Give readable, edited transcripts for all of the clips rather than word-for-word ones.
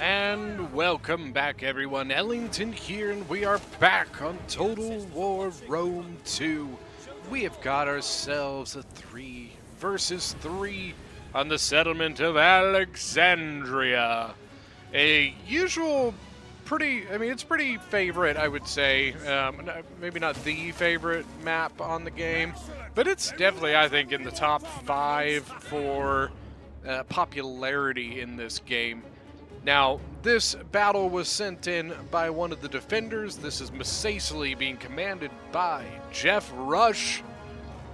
And welcome back, everyone. Ellington here, and we are back on Total War Rome 2. We have got ourselves a 3 versus 3 on the settlement of Alexandria. A usual it's pretty favorite, I would say. Maybe not the favorite map on the game, but it's definitely, I think, in the top 5 for popularity in this game. Now, this battle was sent in by one of the defenders. This is Macesely being commanded by Jeff Rush.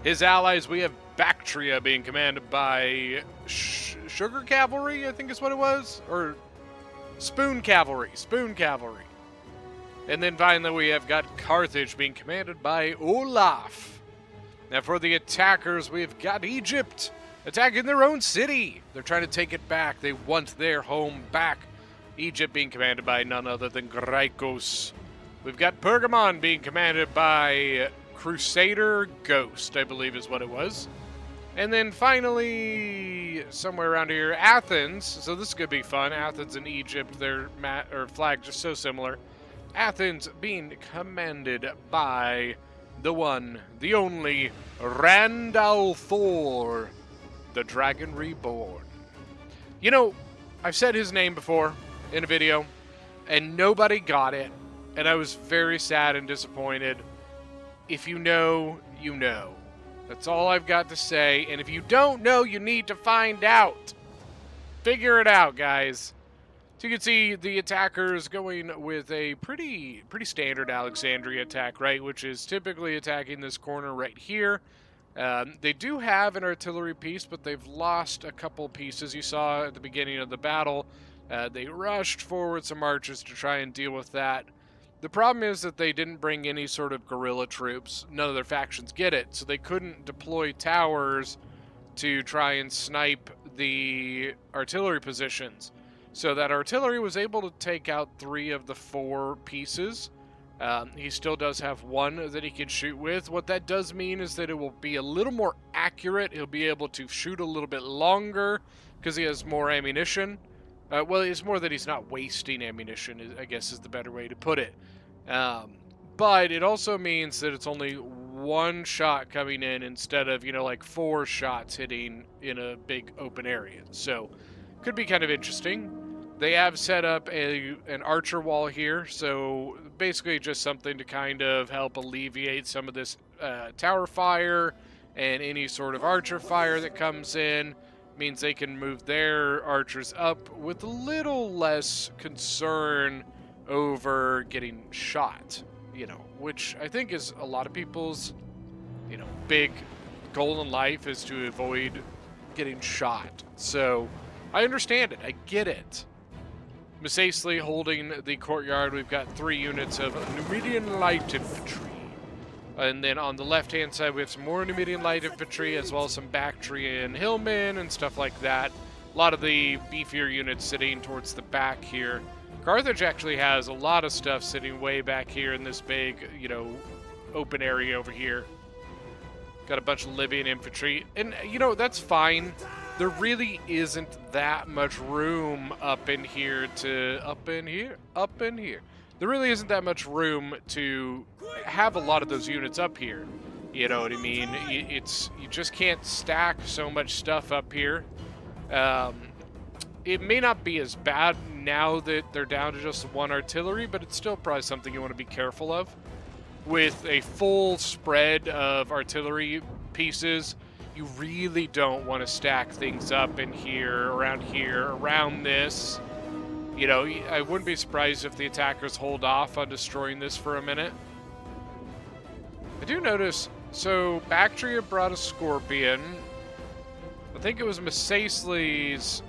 His allies, we have Bactria being commanded by Sugar Cavalry, I think is what it was, or Spoon Cavalry. And then finally we have got Carthage being commanded by Olaf. Now for the attackers, we've got Egypt attacking their own city. They're trying to take it back. They want their home back. Egypt being commanded by none other than Graikos. We've got Pergamon being commanded by Crusader Ghost, I believe is what it was. And then finally, somewhere around here, Athens. So this is going to be fun. Athens and Egypt, their flags are so similar. Athens being commanded by the one, the only, Randall the Dragon Reborn. You know, I've said his name before in a video, and nobody got it, and I was very sad and disappointed. If you know, you know. That's all I've got to say, and if you don't know, you need to find out. Figure it out, guys. So you can see the attackers going with a pretty standard Alexandria attack, right? Which is typically attacking this corner right here. They do have an artillery piece, but they've lost a couple pieces. You saw at the beginning of the battle, they rushed forward some archers to try and deal with that. The problem is that they didn't bring any sort of guerrilla troops. None of their factions get it, so they couldn't deploy towers to try and snipe the artillery positions. So that artillery was able to take out 3 of the 4 pieces. He still does have 1 that he can shoot with. What that does mean is that it will be a little more accurate. He'll be able to shoot a little bit longer because he has more ammunition. Well, it's more that he's not wasting ammunition, I guess is the better way to put it. But it also means that it's only 1 shot coming in instead of, like 4 shots hitting in a big open area. So, could be kind of interesting. They have set up an archer wall here, so basically just something to kind of help alleviate some of this tower fire and any sort of archer fire that comes in. Means they can move their archers up with a little less concern over getting shot, which I think is a lot of people's, big goal in life is to avoid getting shot. So I understand it. I get it. Macesely holding the courtyard. We've got 3 units of Numidian light infantry. And then on the left-hand side, we have some more Numidian light infantry, as well as some Bactrian hillmen and stuff like that. A lot of the beefier units sitting towards the back here. Carthage actually has a lot of stuff sitting way back here in this big, open area over here. Got a bunch of Libyan infantry. And, that's fine. There really isn't that much room up in here. There really isn't that much room to have a lot of those units up here. You know what I mean? You just can't stack so much stuff up here. It may not be as bad now that they're down to just 1 artillery, but it's still probably something you want to be careful of. With a full spread of artillery pieces, you really don't want to stack things up in here, around this. I wouldn't be surprised if the attackers hold off on destroying this for a minute. I do notice, so Bactria brought a Scorpion. I think it was Macesely's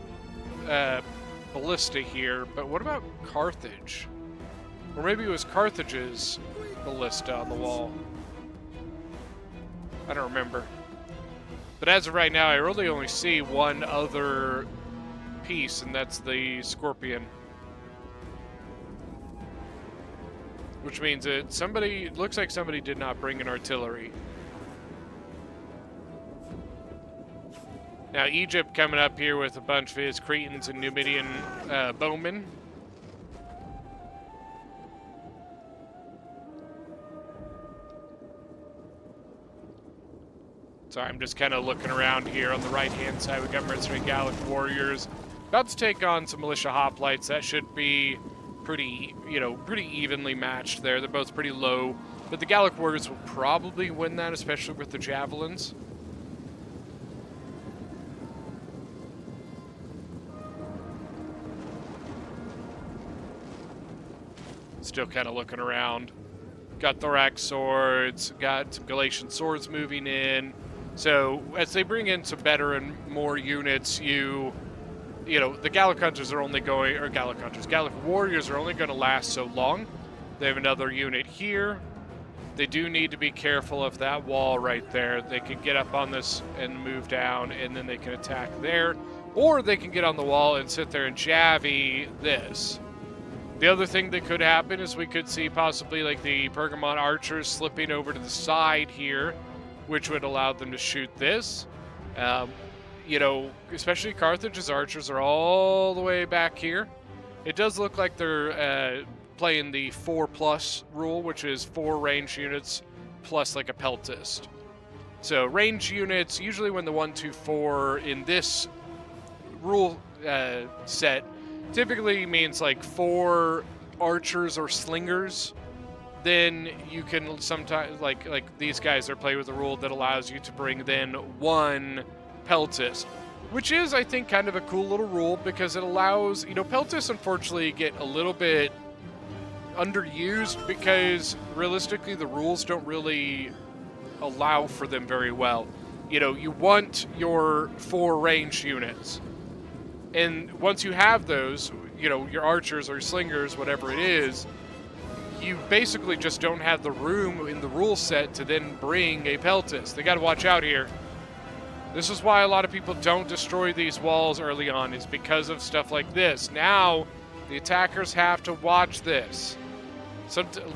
ballista here, but what about Carthage? Or maybe it was Carthage's ballista on the wall. I don't remember. But as of right now, I really only see 1 other piece, and that's the Scorpion. Which means that looks like somebody did not bring an artillery. Now, Egypt coming up here with a bunch of his Cretans and Numidian bowmen. So I'm just kind of looking around here on the right-hand side. We've got Mercenary Gallic Warriors. About to take on some Militia Hoplites. That should be pretty, pretty evenly matched there. They're both pretty low. But the Gallic Warriors will probably win that, especially with the Javelins. Still kind of looking around. Got Thorax Swords, got some Galatian Swords moving in. So as they bring in some better and more units, the Gallic Hunters are only going, or Gallic Hunters, Gallic Warriors are only going to last so long. They have another unit here. They do need to be careful of that wall right there. They can get up on this and move down, and then they can attack there. Or they can get on the wall and sit there and javvy this. The other thing that could happen is we could see possibly like the Pergamon archers slipping over to the side here, which would allow them to shoot this. Especially Carthage's archers are all the way back here. It does look like they're playing the 4+ rule, which is 4 range units plus like a peltist. So range units, usually when the 1, 2, 4 in this rule set, typically means like 4 archers or slingers. Then you can sometimes, like these guys are playing with a rule that allows you to bring then 1 peltist, which is, I think, kind of a cool little rule because it allows, peltists unfortunately get a little bit underused because realistically the rules don't really allow for them very well. You want your 4 range units. And once you have those, your archers or slingers, whatever it is, you basically just don't have the room in the rule set to then bring a peltist. They got to watch out here. This is why a lot of people don't destroy these walls early on, is because of stuff like this. Now, the attackers have to watch this.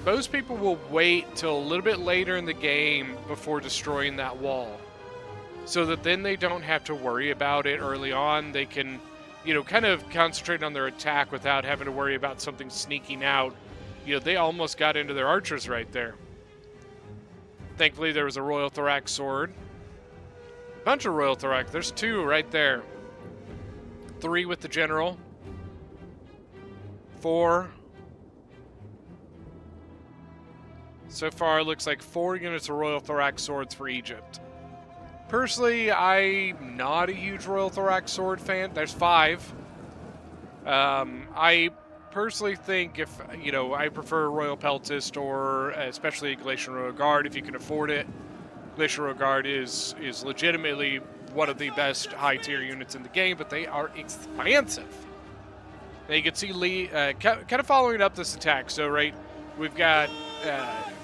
Most people will wait till a little bit later in the game before destroying that wall, so that then they don't have to worry about it early on. They can kind of concentrate on their attack without having to worry about something sneaking out. They almost got into their archers right there. Thankfully, there was a Royal Thorax Sword. Bunch of Royal Thorax. There's 2 right there. 3 with the General. 4. So far, it looks like 4 units of Royal Thorax Swords for Egypt. Personally, I'm not a huge Royal Thorax Sword fan. There's 5. I personally think I prefer Royal Peltist or especially Galatian Royal Guard if you can afford it. Galatian Royal Guard is legitimately one of the best high-tier units in the game, but they are expansive. Now you can see Lee kind of following up this attack. So, right, we've got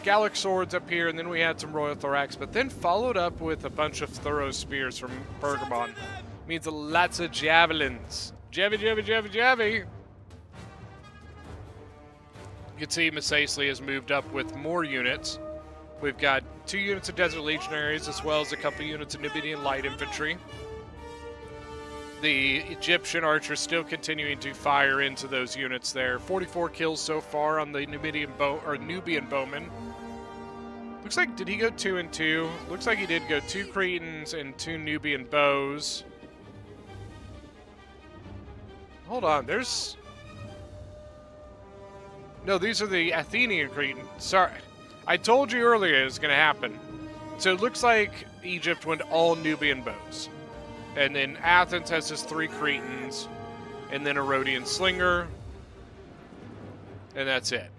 Gallic Swords up here, and then we had some Royal Thorax, but then followed up with a bunch of Thorough Spears from Pergamon. Means lots of Javelins. Javy, javy, javy, javy. You can see Masacely has moved up with more units. We've got 2 units of Desert Legionaries, as well as a couple units of Numidian Light Infantry. The Egyptian archers still continuing to fire into those units there. 44 kills so far on the Nubian bowman. Looks like, did he go 2 and 2? Looks like he did go 2 Cretans and 2 Nubian bows. Hold on, there's... No, these are the Athenian Cretans. Sorry. I told you earlier it was going to happen. So it looks like Egypt went all Nubian bows. And then Athens has his 3 Cretans, and then a Rhodian Slinger, and that's it.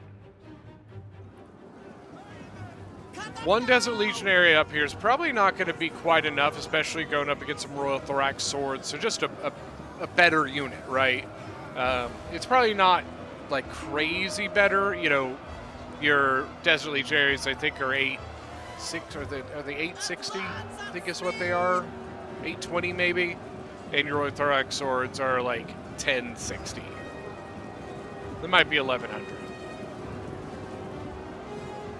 1 Desert Legionary up here is probably not going to be quite enough, especially going up against some Royal Thorax Swords. So just a better unit, right? It's probably not like crazy better. Your Desert Legionaries, I think, are 860. Are they 860? I think is what they are. 820 maybe, and your Royal Thorax Swords are like 1060. They might be 1100.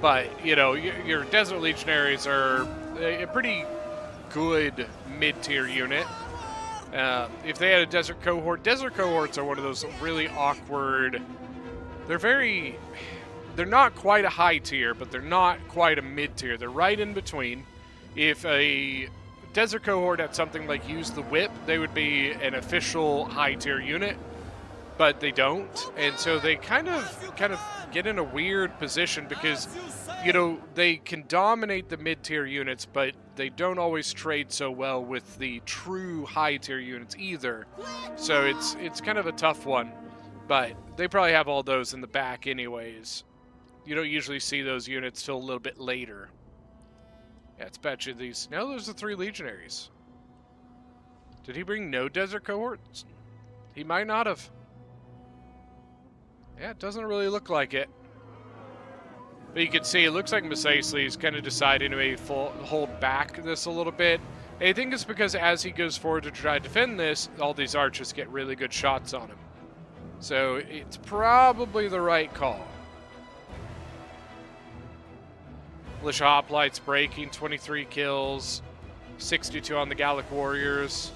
But, your Desert Legionaries are a pretty good mid-tier unit. If they had a Desert Cohorts are one of those really awkward... They're not quite a high tier, but they're not quite a mid tier. They're right in between. If a Desert Cohort had something like Use the Whip, they would be an official high tier unit, but they don't, and so they kind of get in a weird position because, you know, they can dominate the mid-tier units, but they don't always trade so well with the true high-tier units either. So it's kind of a tough one, but they probably have all those in the back anyways. You don't usually see those units till a little bit later. Yeah, it's betcha these. No, those are 3 legionaries. Did he bring no desert cohorts? He might not have. Yeah, it doesn't really look like it. But you can see, it looks like Masacely is kind of deciding to maybe hold back this a little bit. And I think it's because as he goes forward to try to defend this, all these archers get really good shots on him. So it's probably the right call. Militia Hoplites breaking, 23 kills, 62 on the Gallic Warriors.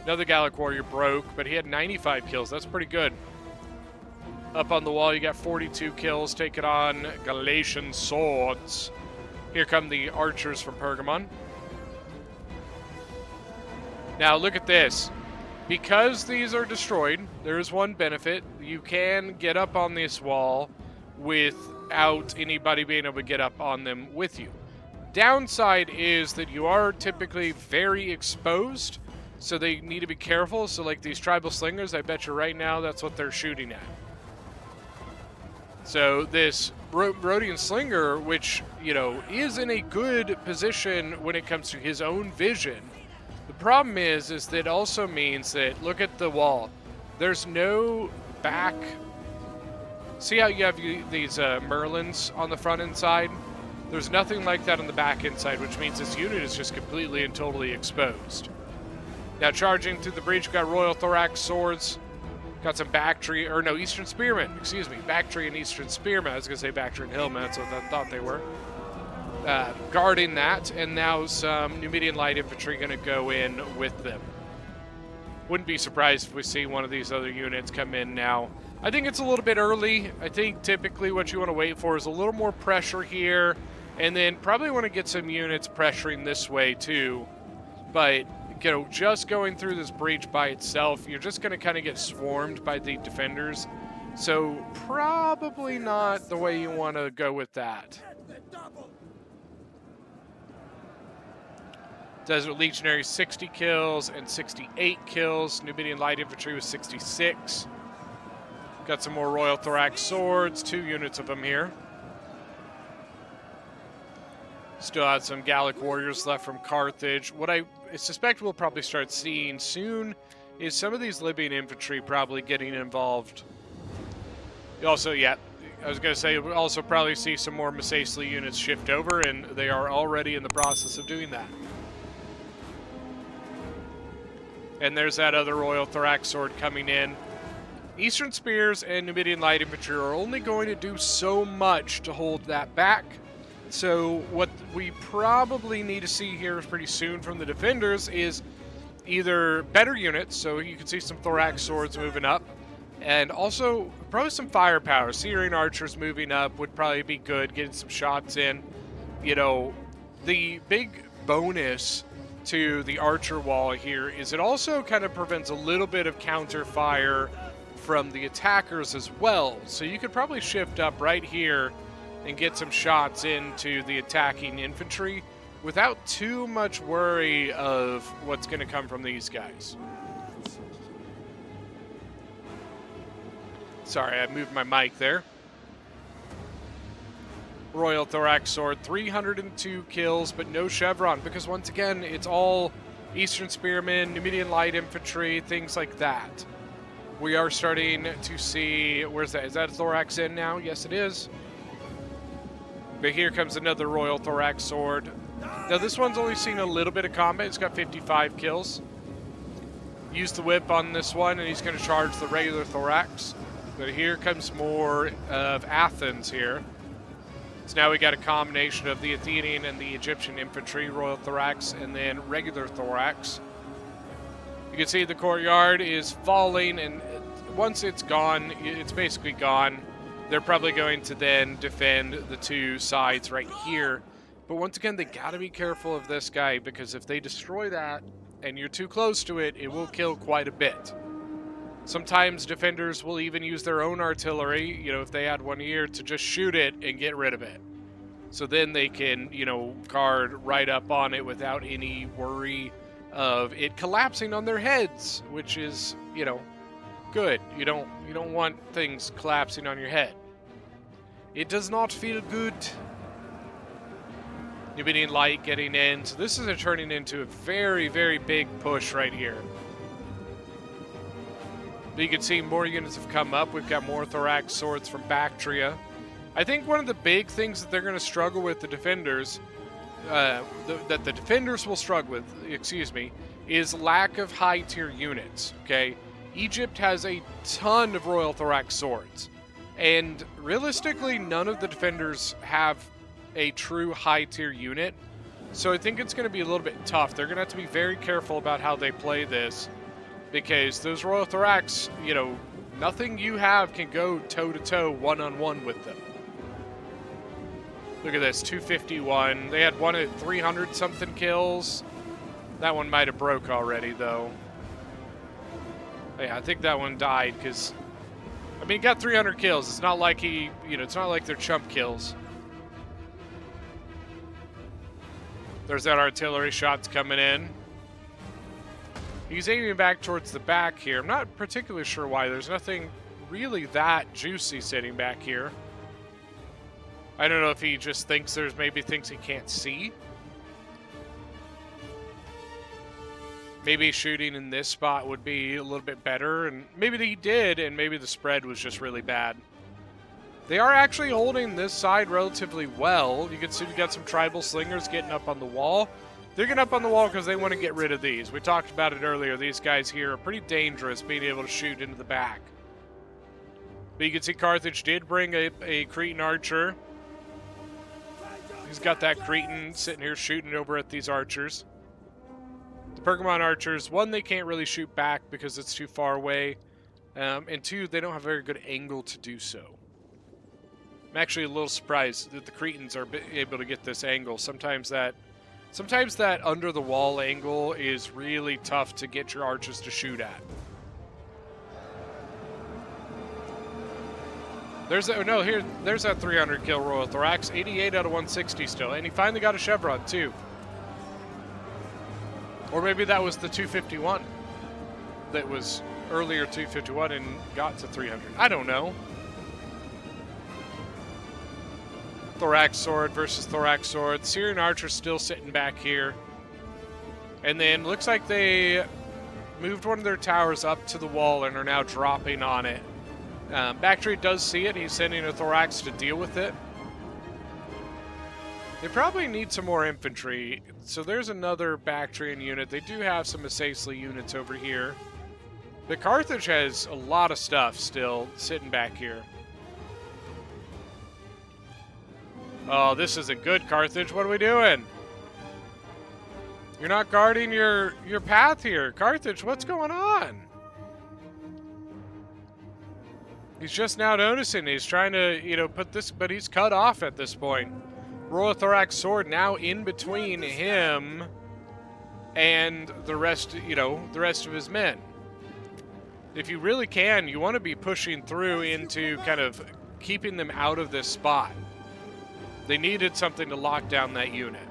Another Gallic Warrior broke, but he had 95 kills. That's pretty good. Up on the wall, you got 42 kills, taking on Galatian swords. Here come the archers from Pergamon. Now, look at this. Because these are destroyed, there is one benefit. You can get up on this wall without anybody being able to get up on them with you. Downside is that you are typically very exposed, so they need to be careful. So, like these tribal slingers, I bet you right now that's what they're shooting at. So this Rhodian Slinger, which, you know, is in a good position when it comes to his own vision. The problem is that it also means that, look at the wall. There's no back. See how you have these Merlins on the front and side? There's nothing like that on the back and side, which means this unit is just completely and totally exposed. Now charging through the breach, we've got Royal Thorax swords. Got some Bactria, or no, Eastern Spearmen, excuse me. Bactria and Eastern Spearmen. I was going to say Bactria and Hillmen, that's what I thought they were. Guarding that, and now some Numidian Light Infantry going to go in with them. Wouldn't be surprised if we see one of these other units come in now. I think it's a little bit early. I think typically what you want to wait for is a little more pressure here, and then probably want to get some units pressuring this way too. But, you know, just going through this breach by itself, you're just going to kind of get swarmed by the defenders. So probably not the way you want to go with that. Desert Legionary 60 kills and 68 kills. Numidian Light Infantry was 66. Got some more Royal Thorax swords, 2 units of them here. Still had some Gallic warriors left from Carthage. What I suspect we'll probably start seeing soon is some of these Libyan infantry probably getting involved. Also, yeah, I was going to say, we'll also probably see some more Masacely units shift over, and they are already in the process of doing that. And there's that other Royal Thorax sword coming in. Eastern Spears and Numidian Light Infantry are only going to do so much to hold that back. So what we probably need to see here pretty soon from the defenders is either better units, so you can see some Thorax swords moving up, and also probably some firepower. Syrian archers moving up would probably be good, getting some shots in. You know, the big bonus to the archer wall here is it also kind of prevents a little bit of counter fire from the attackers as well. So you could probably shift up right here and get some shots into the attacking infantry without too much worry of what's going to come from these guys. Sorry, I moved my mic there. Royal Thorax Sword, 302 kills, but no Chevron, because once again, it's all Eastern Spearmen, Numidian Light Infantry, things like that. We are starting to see, where's that? Is that a Thorax in now? Yes, it is. But here comes another Royal Thorax Sword. Now, this one's only seen a little bit of combat. It's got 55 kills. Use the whip on this one, and he's going to charge the regular Thorax. But here comes more of Athens here. So now we got a combination of the Athenian and the Egyptian infantry, Royal Thorax, and then regular Thorax. You can see the courtyard is falling, and once it's gone, it's basically gone. They're probably going to then defend the 2 sides right here. But once again, they gotta be careful of this guy, because if they destroy that and you're too close to it, it will kill quite a bit. Sometimes defenders will even use their own artillery, you know, if they had one here, to just shoot it and get rid of it. So then they can, you know, guard right up on it without any worry of it collapsing on their heads, which is, you know, good. You don't want things collapsing on your head. It does not feel good. Nubidian Light getting in. So this is turning into a very, very big push right here. But you can see more units have come up. We've got more Thorax Swords from Bactria. I think one of the big things that they're going to struggle with, the defenders, that the defenders will struggle with, is lack of high-tier units, okay? Egypt has a ton of Royal Thorax Swords, and realistically, none of the defenders have a true high-tier unit, so I think it's going to be a little bit tough. They're going to have to be very careful about how they play this, because those Royal Thorax, you know, nothing you have can go toe-to-toe, one-on-one with them. Look at this, 251. They had one at 300-something kills. That one might have broke already, though. Yeah, I think that one died, because, I mean, he got 300 kills. It's not like he, you know, it's not like they're chump kills. There's that artillery shots coming in. He's aiming back towards the back here. I'm not particularly sure why. There's nothing really that juicy sitting back here. I don't know if he just thinks there's maybe things he can't see. Maybe shooting in this spot would be a little bit better, and maybe he did, and maybe the spread was just really bad. They are actually holding this side relatively well. You can see we got some tribal slingers getting up on the wall. They're getting up on the wall because they want to get rid of these. We talked about it earlier. These guys here are pretty dangerous, being able to shoot into the back. But you can see Carthage did bring a Cretan archer. He's got that Cretan sitting here shooting over at these archers. The Pergamon archers, one, they can't really shoot back because it's too far away. And two, they don't have a very good angle to do so. I'm actually a little surprised that the Cretans are able to get this angle. Sometimes that under the wall angle is really tough to get your archers to shoot at. There's that 300 kill Royal Thorax, 88 out of 160 still, and he finally got a chevron too. Or maybe that was the 251 that was earlier 251 and got to 300. I don't know. Thorax Sword versus Thorax Sword. Syrian Archer still sitting back here. And then looks like they moved one of their towers up to the wall and are now dropping on it. Bactria does see it. He's sending a Thorax to deal with it. They probably need some more infantry. So there's another Bactrian unit. They do have some Assassli units over here. But Carthage has a lot of stuff still sitting back here. Oh, this isn't good, Carthage. What are we doing? You're not guarding your path here. Carthage, what's going on? He's just now noticing. He's trying to, you know, put this, but he's cut off at this point. Royal Thorax Sword now in between him and the rest, you know, the rest of his men. If you really can, you want to be pushing through into kind of keeping them out of this spot. They needed something to lock down that unit.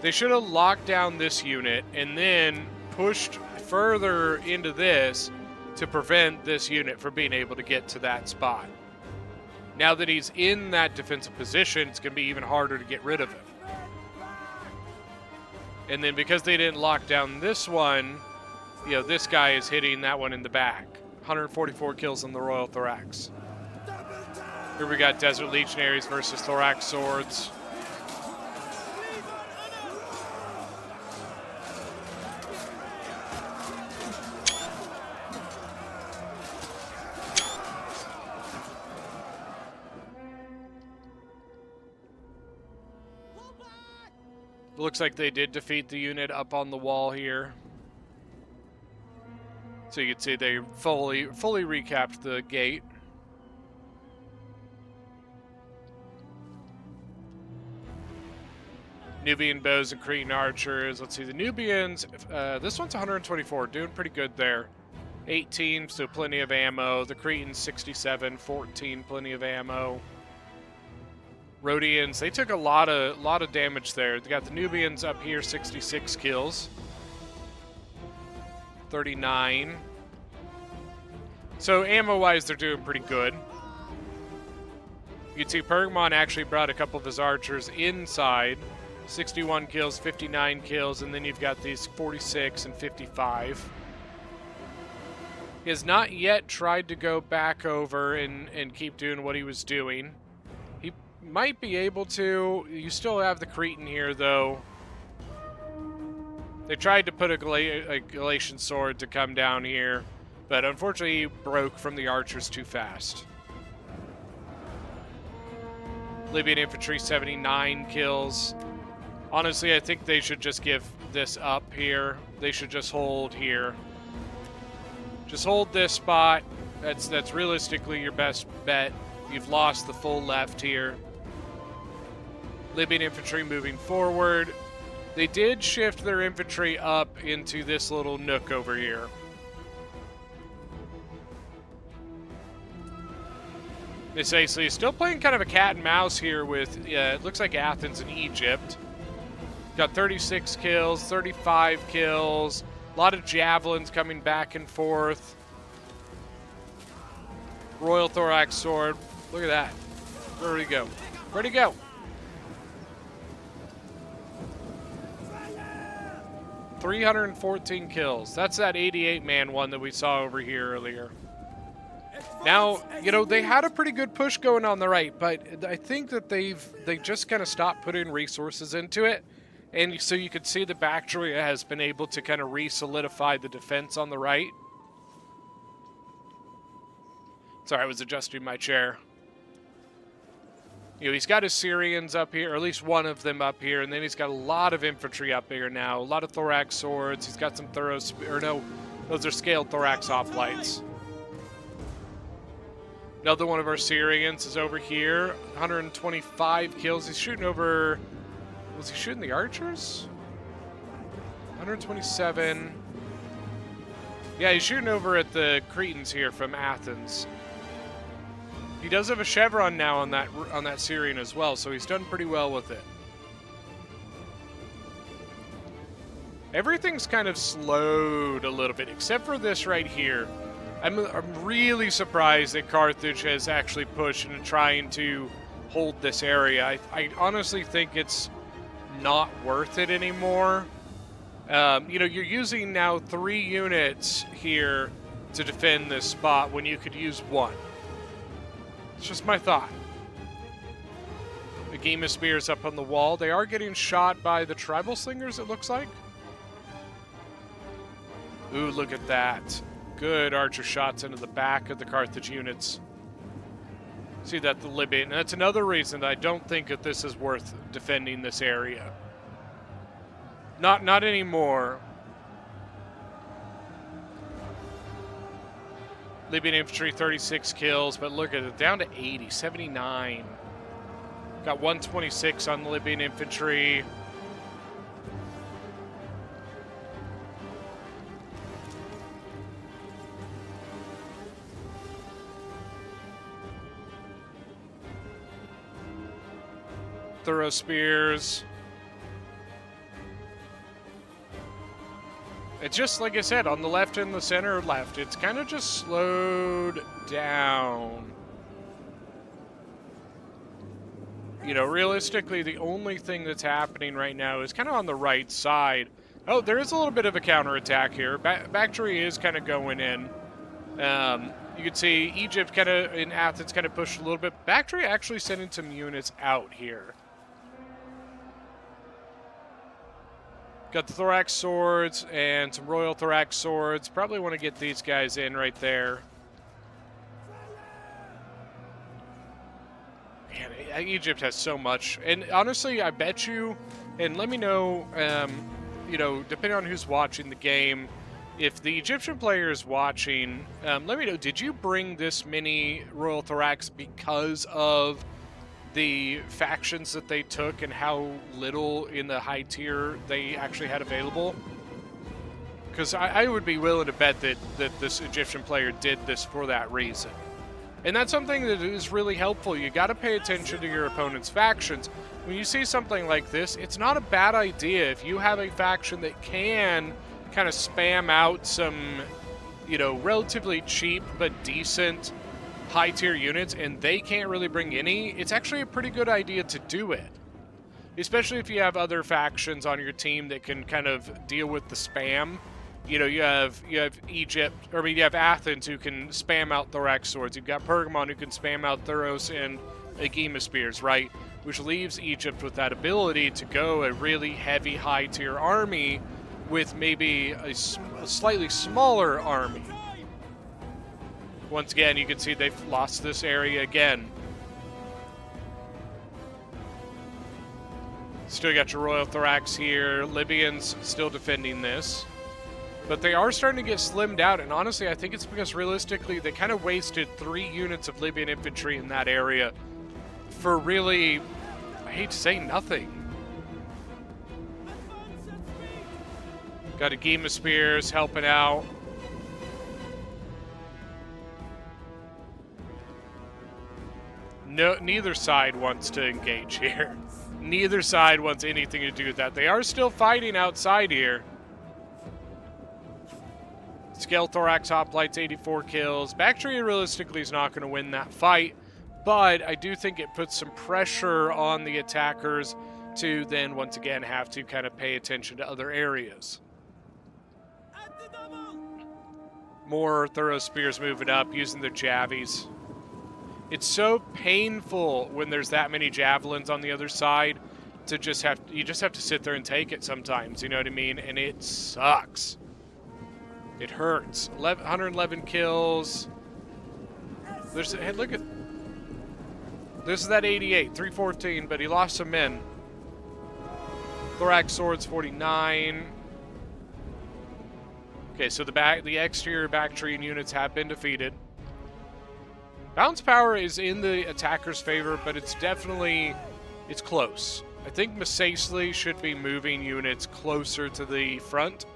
They should have locked down this unit and then pushed further into this to prevent this unit from being able to get to that spot. Now that he's in that defensive position, it's going to be even harder to get rid of him. And then because they didn't lock down this one, you know, this guy is hitting that one in the back. 144 kills on the Royal Thorax. Here we got Desert Legionaries versus Thorax Swords. Looks like they did defeat the unit up on the wall here. So you can see they fully recapped the gate. Nubian bows and Cretan archers. Let's see, the Nubians, this one's 124, doing pretty good there. 18, so plenty of ammo. The Cretans, 67, 14, plenty of ammo. Rhodians, they took a lot of damage there. They got the Nubians up here, 66 kills. 39. So ammo-wise, they're doing pretty good. You can see Pergamon actually brought a couple of his archers inside. 61 kills, 59 kills, and then you've got these 46 and 55. He has not yet tried to go back over and keep doing what he was doing. He might be able to. You still have the Cretan here, though. They tried to put a Galatian sword to come down here, but unfortunately he broke from the archers too fast. Libyan infantry, 79 kills. Honestly, I think they should just give this up here. They should just hold here. Just hold this spot. That's realistically your best bet. You've lost the full left here. Libyan infantry moving forward. They did shift their infantry up into this little nook over here. It's basically still playing kind of a cat and mouse here with, it looks like Athens and Egypt. Got 36 kills, 35 kills, a lot of javelins coming back and forth. Royal Thorax Sword, look at that. Where'd he go? Where'd he go? $314 kills. That's that 88-man one that we saw over here earlier. Now, you know, they had a pretty good push going on the right, but I think that they just kind of stopped putting resources into it. And so you could see the Bactria has been able to kind of re-solidify the defense on the right. Sorry, I was adjusting my chair. You know, he's got his Syrians up here, or at least one of them up here, and then he's got a lot of infantry up here now, a lot of thorax swords. He's got some those are scaled thorax hoplites. Another one of our Syrians is over here, 125 kills. He's shooting over, was he shooting the archers? 127. Yeah, he's shooting over at the Cretans here from Athens. He does have a chevron now on that Syrian as well, so he's done pretty well with it. Everything's kind of slowed a little bit, except for this right here. I'm really surprised that Carthage has actually pushed and trying to hold this area. I honestly think it's not worth it anymore. You know, you're using now 3 units here to defend this spot when you could use 1. It's just my thought. The Gema Spears up on the wall. They are getting shot by the Tribal Slingers, it looks like. Ooh, look at that. Good archer shots into the back of the Carthage units. See that, the Libyan. That's another reason that I don't think that this is worth defending this area. Not anymore. Libyan infantry, 36 kills, but look at it, down to 80, 79. Got 126 on the Libyan infantry. Thorough spears. It's just, like I said, on the left and the center left, it's kind of just slowed down. You know, realistically, the only thing that's happening right now is kind of on the right side. Oh, there is a little bit of a counterattack here. Bactria is kind of going in. You can see Egypt kind of, in Athens, kind of pushed a little bit. Bactria actually sending some units out here. Got the Thorax Swords and some Royal Thorax Swords. Probably want to get these guys in right there. Man, Egypt has so much. And honestly, I bet you, and let me know, you know, depending on who's watching the game, if the Egyptian player is watching, let me know, did you bring this many Royal Thorax because of the factions that they took and how little in the high tier they actually had available. Because I would be willing to bet that this Egyptian player did this for that reason. And that's something that is really helpful. You got to pay attention to your opponent's factions. When you see something like this, it's not a bad idea if you have a faction that can kind of spam out some, you know, relatively cheap but decent high tier units and they can't really bring any. It's actually a pretty good idea to do it. Especially if you have other factions on your team that can kind of deal with the spam. You know, you have Egypt, or I mean, you have Athens who can spam out Thorax swords. You've got Pergamon who can spam out Thuros and Agema spears, right? Which leaves Egypt with that ability to go a really heavy high tier army with maybe a slightly smaller army. Once again, you can see they've lost this area again. Still got your Royal Thorax here. Libyans still defending this. But they are starting to get slimmed out, and honestly, I think it's because realistically, they kind of wasted 3 units of Libyan infantry in that area for really, I hate to say, nothing. Got Agema spears helping out. No, neither side wants to engage here. Neither side wants anything to do with that. They are still fighting outside here. Scale Thorax Hoplites, 84 kills. Bactria realistically is not going to win that fight, but I do think it puts some pressure on the attackers to then once again have to kind of pay attention to other areas. More Thuros spears moving up, using their javies. It's so painful when there's that many javelins on the other side to just have to sit there and take it sometimes, you know what I mean? And it sucks. It hurts. 111 kills. Hey, look at this is that 88, 314, but he lost some men. Thorax swords 49. Okay, so the exterior Bactrian units have been defeated. Bounce power is in the attacker's favor, but it's close. I think Masacely should be moving units closer to the front.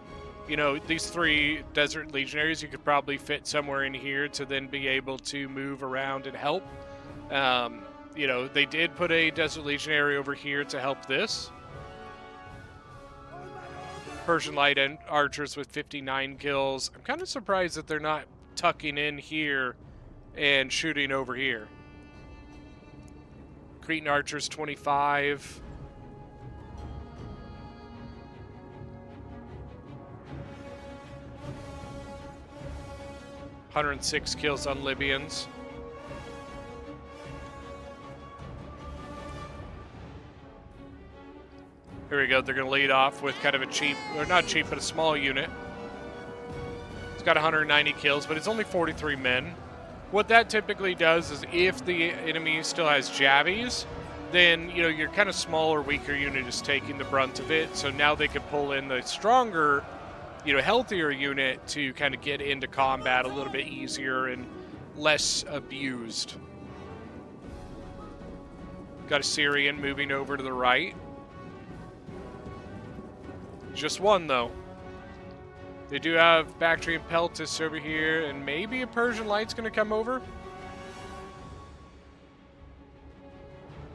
You know, these 3 Desert Legionaries, you could probably fit somewhere in here to then be able to move around and help. You know, they did put a Desert Legionary over here to help this. Persian Light and Archers with 59 kills. I'm kind of surprised that they're not tucking in here and shooting over here. Cretan Archers, 25. ...106 kills on Libyans. Here we go. They're going to lead off with kind of a cheap, or not cheap, but a small unit. It's got 190 kills, but it's only 43 men. What that typically does is if the enemy still has javies, then, you know, your kind of smaller, weaker unit is taking the brunt of it. So now they can pull in the stronger, you know, healthier unit to kind of get into combat a little bit easier and less abused. Got a Syrian moving over to the right. Just one, though. They do have Bactrian Peltis over here, and maybe a Persian Light's going to come over.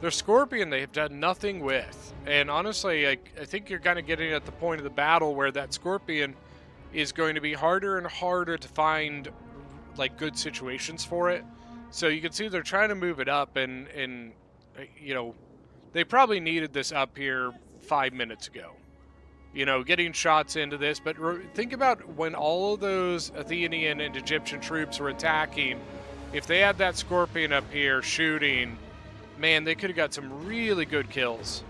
Their Scorpion they have done nothing with. And honestly, I think you're kind of getting at the point of the battle where that Scorpion is going to be harder and harder to find like good situations for it. So you can see they're trying to move it up, and you know, they probably needed this up here 5 minutes ago. You know, getting shots into this, but think about when all of those Athenian and Egyptian troops were attacking. If they had that Scorpion up here shooting, man, they could have got some really good kills.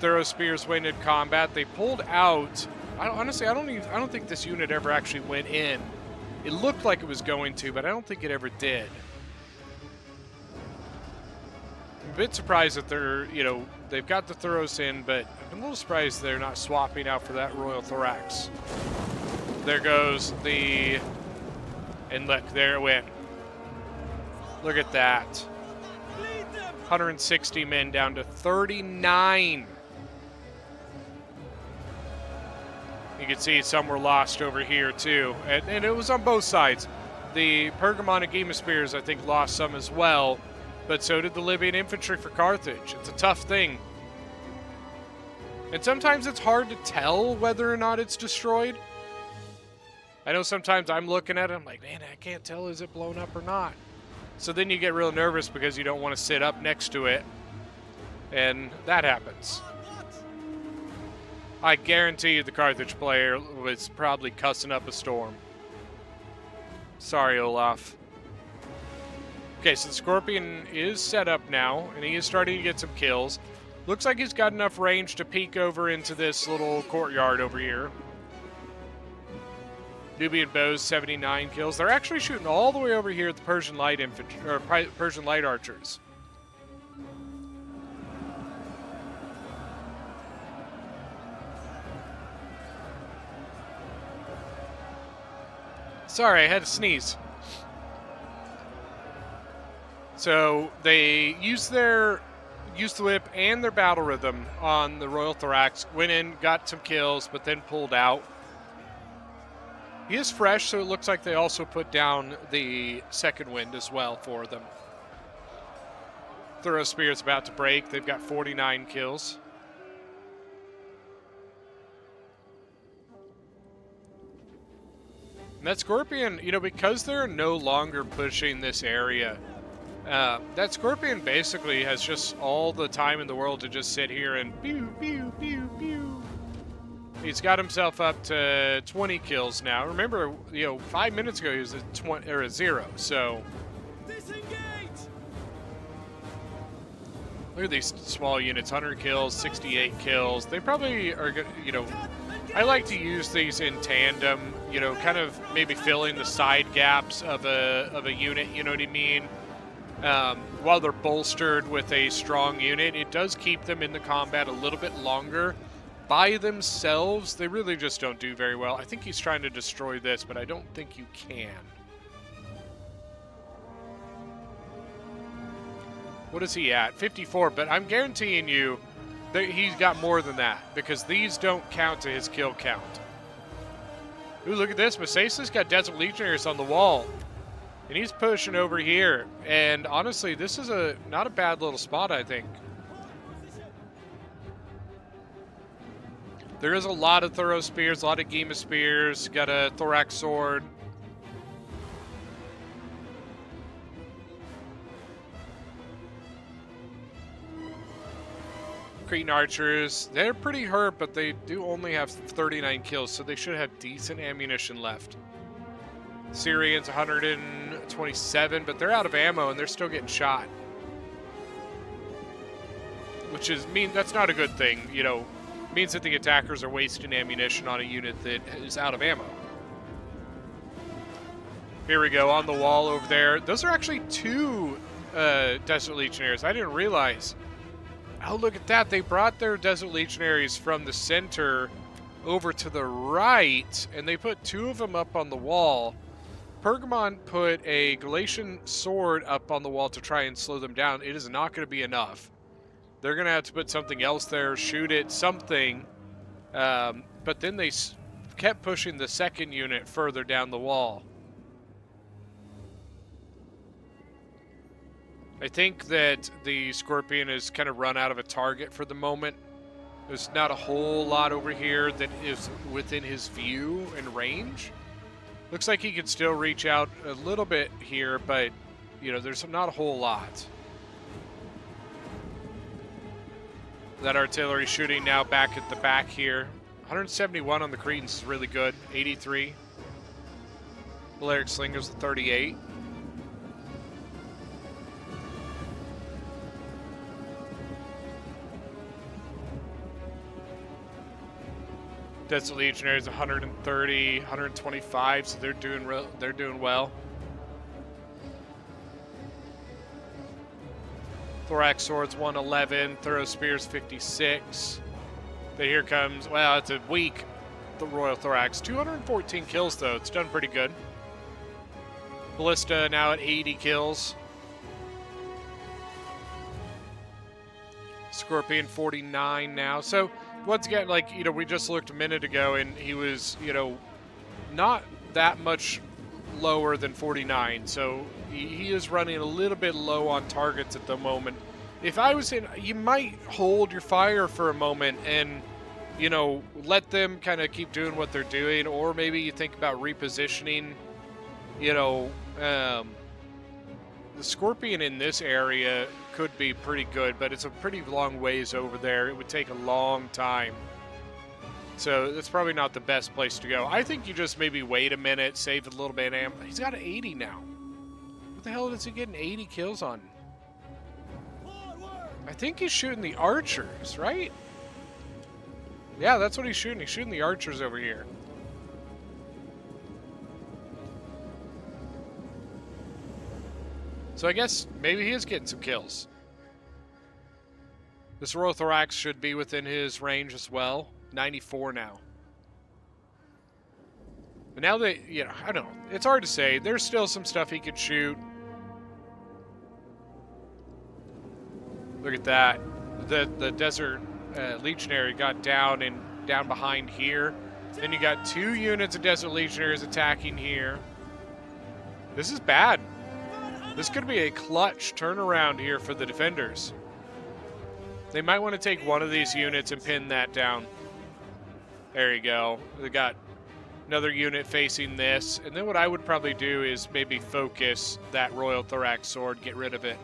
Thorough Spears went in combat. They pulled out. Honestly, I don't think this unit ever actually went in. It looked like it was going to, but I don't think it ever did. I'm a bit surprised that they're, you know, they've got the Thuros in, but I'm a little surprised they're not swapping out for that Royal Thorax. There goes the, and look, there it went. Look at that. 160 men down to 39. You can see some were lost over here too, and it was on both sides. The Pergamon and Gema Spears, I think, lost some as well, but so did the Libyan infantry for Carthage. It's a tough thing. And sometimes it's hard to tell whether or not it's destroyed. I know sometimes I'm looking at it, I'm like, man, I can't tell, is it blown up or not? So then you get real nervous because you don't want to sit up next to it, and that happens. I guarantee you the Carthage player was probably cussing up a storm. Sorry, Olaf. Okay, so the Scorpion is set up now, and he is starting to get some kills. Looks like he's got enough range to peek over into this little courtyard over here. Nubian bows, 79 kills. They're actually shooting all the way over here at the Persian light infantry, or Persian light archers. Sorry, I had to sneeze. So they used the whip and their battle rhythm on the Royal Thorax. Went in, got some kills, but then pulled out. He is fresh, so it looks like they also put down the second wind as well for them. Thorough Spear's about to break. They've got 49 kills. And that Scorpion, you know, because they're no longer pushing this area, that Scorpion basically has just all the time in the world to just sit here and pew, pew, pew, pew. He's got himself up to 20 kills now. Remember, you know, 5 minutes ago he was at 20 or at 0. So Disengage! Look at these small units: 100 kills, 68 kills. They probably are, you know. I like to use these in tandem. You know, kind of maybe filling the side gaps of a unit. You know what I mean? While they're bolstered with a strong unit, it does keep them in the combat a little bit longer. By themselves, they really just don't do very well. I think he's trying to destroy this, but I don't think you can. What is he at? 54, but I'm guaranteeing you that he's got more than that, because these don't count to his kill count. Ooh, look at this. Macesa's got Desert Legionnaires on the wall. And he's pushing over here. And honestly, this is not a bad little spot, I think. There is a lot of Thorough Spears, a lot of Gema Spears. Got a Thorax Sword. Cretan Archers, they're pretty hurt, but they do only have 39 kills, so they should have decent ammunition left. Syrians, 127, but they're out of ammo and they're still getting shot. Which is that's not a good thing, you know. Means that the attackers are wasting ammunition on a unit that is out of ammo. Here we go, on the wall over there. Those are actually 2 Desert Legionnaires. I didn't realize. Oh, look at that. They brought their Desert Legionaries from the center over to the right, and they put 2 of them up on the wall. Pergamon put a Galatian sword up on the wall to try and slow them down. It is not going to be enough. They're going to have to put something else there, shoot it, something. But then they kept pushing the second unit further down the wall. I think that the Scorpion has kind of run out of a target for the moment. There's not a whole lot over here that is within his view and range. Looks like he can still reach out a little bit here, but, you know, there's not a whole lot. That artillery shooting now back at the back here. 171 on the Cretans is really good. 83. Balearic Slingers, 38. Desert Legionnaires, 130, 125, so they're doing well. Thorax Swords, 111. Thorough Spears, 56. But here comes, well, it's a weak the Royal Thorax. 214 kills, though. It's done pretty good. Ballista now at 80 kills. Scorpion 49 now. So once again, like, you know, we just looked a minute ago and he was, you know, not that much lower than 49. So he is running a little bit low on targets at the moment. If I was in, you might hold your fire for a moment and, you know, let them kind of keep doing what they're doing, or maybe you think about repositioning, you know, the Scorpion in this area could be pretty good, but it's a pretty long ways over there. It would take a long time. So that's probably not the best place to go. I think you just maybe wait a minute, save a little bit of ammo. He's got an 80 now. What the hell is he getting 80 kills on? I think he's shooting the archers, right? Yeah, that's what he's shooting. He's shooting the archers over here. So I guess maybe he is getting some kills. This Royal Thorax should be within his range as well. 94 now. But now that, you know, I don't know. It's hard to say. There's still some stuff he could shoot. Look at that. The Desert Legionary got down behind here. Then you got 2 units of Desert Legionaries attacking here. This is bad. This could be a clutch turnaround here for the defenders. They might want to take one of these units and pin that down. There you go. They got another unit facing this. And then what I would probably do is maybe focus that Royal Thorax Sword, get rid of it.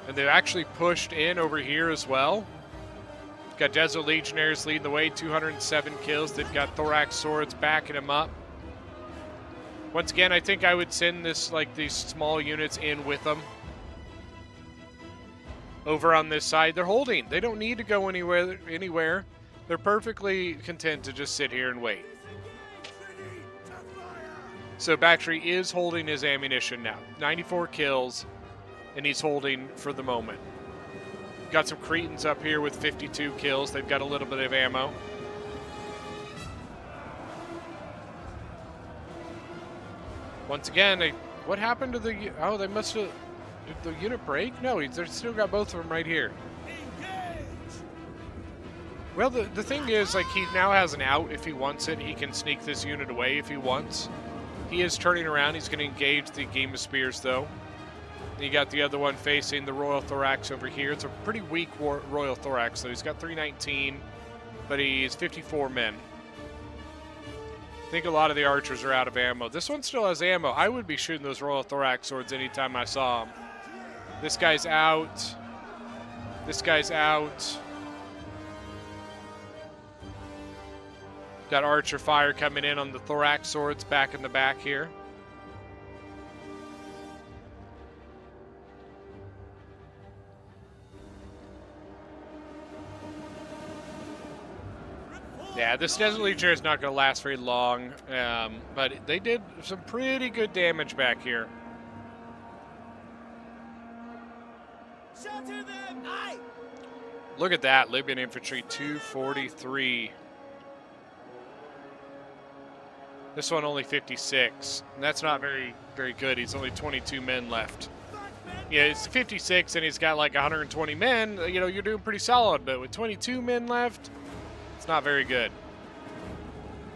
And they've actually pushed in over here as well. Got Desert Legionnaires leading the way, 207 kills. They've got Thorax Swords backing them up. Once again, I think I would send this, like, these small units in with them. Over on this side, they're holding. They don't need to go anywhere. They're perfectly content to just sit here and wait. So Bactry is holding his ammunition now. 94 kills, and he's holding for the moment. Got some Cretans up here with 52 kills. They've got a little bit of ammo. Once again, what happened to the... Oh, they must have... Did the unit break? No, they've still got both of them right here. Well, the thing is, like, he now has an out if he wants it. He can sneak this unit away if he wants. He is turning around. He's going to engage the Game of Spears, though. And you got the other one facing the Royal Thorax over here. It's a pretty weak Royal Thorax, though. He's got 319, but he's 54 men. I think a lot of the archers are out of ammo. This one still has ammo. I would be shooting those Royal Thorax Swords anytime I saw them. This guy's out. This guy's out. Got archer fire coming in on the Thorax Swords back in the back here. Yeah, this Desert Legionary is not going to last very long, but they did some pretty good damage back here. Look at that, Libyan Infantry, 243. This one only 56, and that's not very good. He's only 22 men left. Yeah, it's 56, and he's got like 120 men. You know, you're doing pretty solid, but with 22 men left, it's not very good.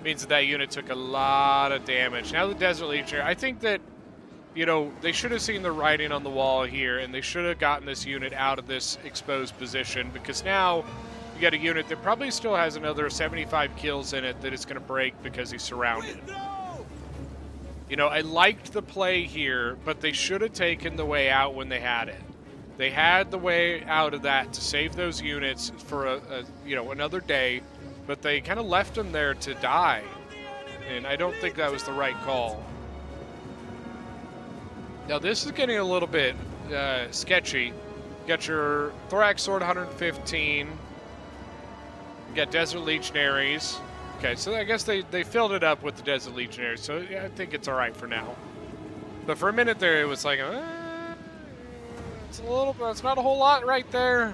Means that that unit took a lot of damage. Now the Desert Legionary, I think that, you know, they should have seen the writing on the wall here, and they should have gotten this unit out of this exposed position, because now you got a unit that probably still has another 75 kills in it that is going to break because he's surrounded. You know, I liked the play here, but they should have taken the way out when they had it. They had the way out of that to save those units for you know, another day, but they kind of left them there to die, and I don't think that was the right call. Now this is getting a little bit sketchy. You got your Thorax Sword 115. You got Desert Legionaries. Okay, so I guess they filled it up with the Desert Legionaries, so yeah, I think it's all right for now. But for a minute there, it was like, it's not a whole lot right there.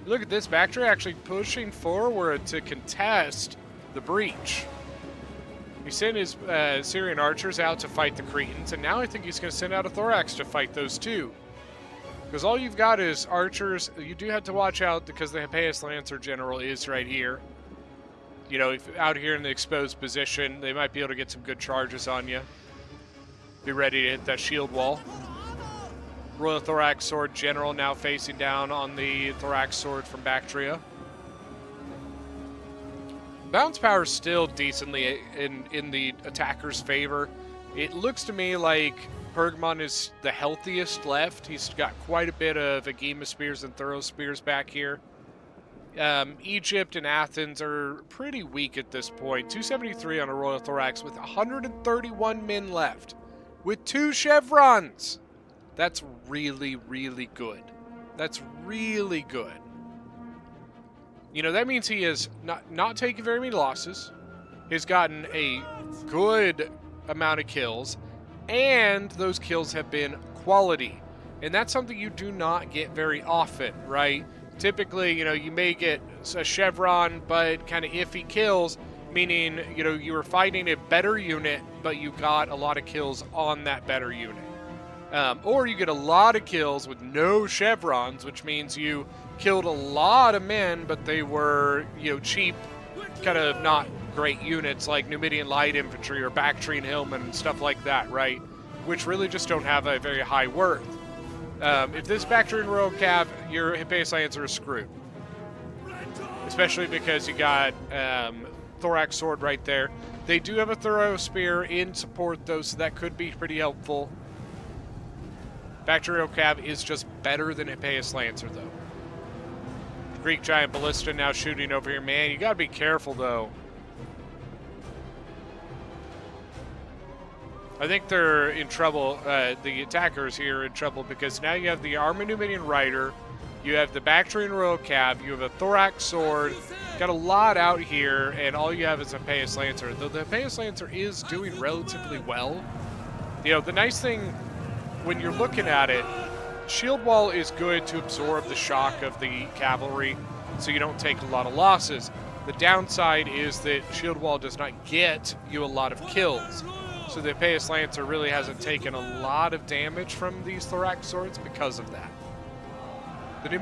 Look at this, Bactry actually pushing forward to contest the breach. He sent his Syrian archers out to fight the Cretans, and now I think he's going to send out a Thorax to fight those two. Because all you've got is archers. You do have to watch out because the Hippeus Lancer General is right here. You know, if out here in the exposed position, they might be able to get some good charges on you. Be ready to hit that shield wall. Royal Thorax Sword General now facing down on the Thorax Sword from Bactria. Bounce power is still decently in the attacker's favor. It looks to me like Pergamon is the healthiest left. He's got quite a bit of Agema Spears and Thorough Spears back here. Egypt and Athens are pretty weak at this point. 273 on a Royal Thorax with 131 men left. With 2 chevrons. That's really, really good. That's really good. You know, that means he has not taken very many losses. He's gotten a good amount of kills. And those kills have been quality. And that's something you do not get very often, right? Typically, you know, you may get a chevron, but kind of iffy kills, meaning, you know, you were fighting a better unit, but you got a lot of kills on that better unit. Or you get a lot of kills with no chevrons, which means you killed a lot of men, but they were, you know, cheap, kind of not great units like Numidian Light Infantry or Bactrian Hillmen and stuff like that, right? Which really just don't have a very high worth. If this Bactrian Royal Cav, your Hippeus Lancer is screwed. Especially because you got Thorax Sword right there. They do have a Thorough Spear in support, though, so that could be pretty helpful. Bactrian Royal Cav is just better than Hippeus Lancer, though. Greek Giant Ballista now shooting over here. Man, you gotta be careful, though. I think they're in trouble. The attackers here are in trouble because now you have the Armored Numidian Rider, you have the Bactrian Royal Cav, you have a Thorax Sword, got a lot out here, and all you have is a Hippeus Lancer. Though the Hippeus Lancer is doing relatively well. You know, the nice thing when you're looking at it, Shield Wall is good to absorb the shock of the cavalry, so you don't take a lot of losses. The downside is that Shield Wall does not get you a lot of kills. So the Hippeus Lancer really hasn't taken a lot of damage from these Thorax Swords because of that. The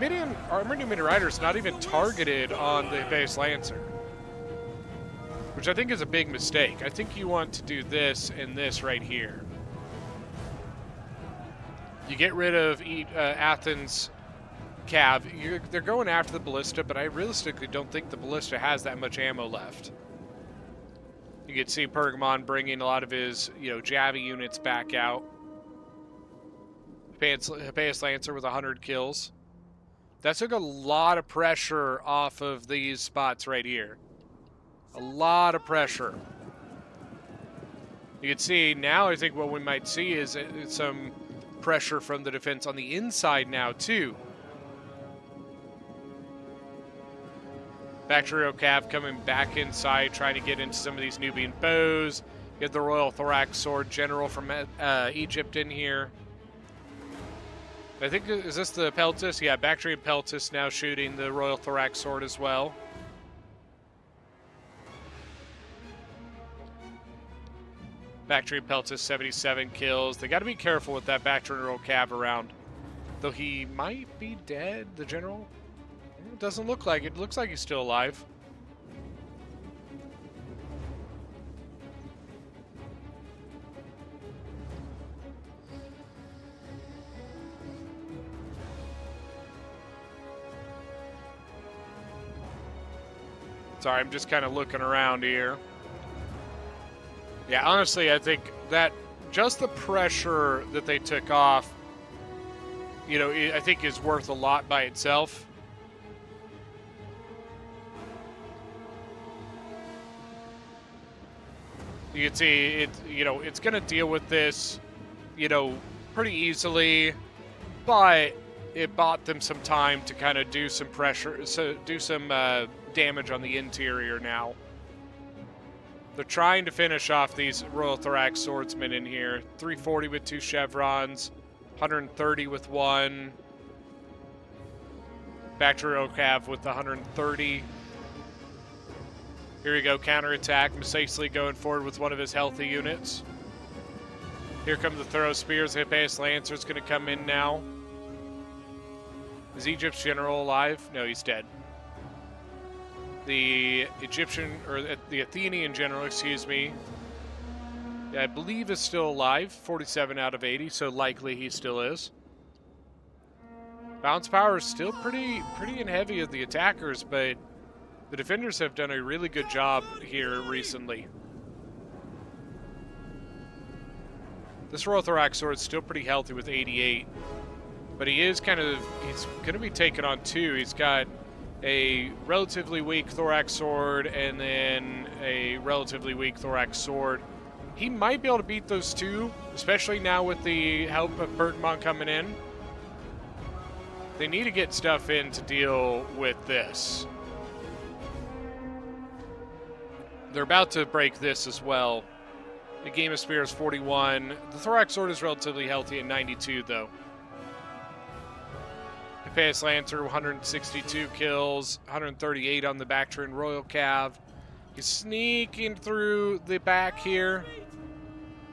Armored Numidian Rider is not even targeted on the Hippeus Lancer, which I think is a big mistake. I think you want to do this and this right here. You get rid of Athens Cav. They're going after the Ballista, but I realistically don't think the Ballista has that much ammo left. You can see Pergamon bringing a lot of his, you know, Javi units back out. Hippeus Lancer with 100 kills. That took a lot of pressure off of these spots right here. A lot of pressure. You can see now, I think what we might see is some pressure from the defense on the inside now, too. Bactrian Cav coming back inside, trying to get into some of these Nubian bows. Get the Royal Thorax Sword General from Egypt in here. I think, is this the Peltis? Yeah, Bactrian Peltis now shooting the Royal Thorax Sword as well. Bactrian Peltis, 77 kills. They got to be careful with that Bactrian Royal Cav around. Though he might be dead, the General. It doesn't look like it. It looks like he's still alive. Sorry, I'm just kind of looking around here. Yeah, honestly, I think that just the pressure that they took off, you know, I think is worth a lot by itself. You can see it, you know, it's going to deal with this, you know, pretty easily, but it bought them some time to kind of do some pressure, so do some damage on the interior now. They're trying to finish off these Royal Thorax Swordsmen in here. 340 with 2 chevrons, 130 with 1. Bactrian Cav with 130. Here we go, counterattack. Masacely going forward with one of his healthy units. Here come the Thorough Spears. Hippeus Lancer's going to come in now. Is Egypt's general alive? No, he's dead. The Egyptian, or the Athenian general, excuse me, I believe is still alive. 47 out of 80, so likely he still is. Bounce power is still pretty and heavy of the attackers, but the defenders have done a really good job here recently. This Royal Thorax Sword is still pretty healthy with 88, but he's going to be taken on two. He's got a relatively weak Thorax Sword and then a relatively weak Thorax Sword. He might be able to beat those two, especially now with the help of Bergman coming in. They need to get stuff in to deal with this. They're about to break this as well. The Game of Spears 41. The Thorax Sword is relatively healthy at 92, though. Hippeus Lancer, 162 kills, 138 on the Bactrian Royal Cav. He's sneaking through the back here.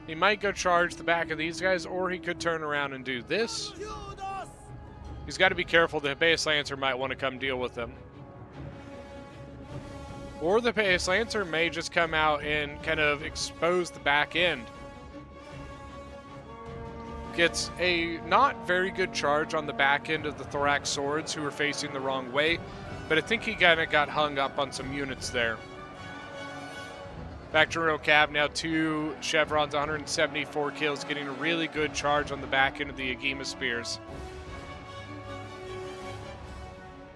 He might go charge the back of these guys, or he could turn around and do this. He's got to be careful. The Hippeus Lancer might want to come deal with him. Or the Hippeus Lancer may just come out and kind of expose the back end. Gets a not very good charge on the back end of the Thorax Swords who are facing the wrong way, but I think he kind of got hung up on some units there. Back to Royal Cav now, 2 chevrons, 174 kills, getting a really good charge on the back end of the Agema Spears.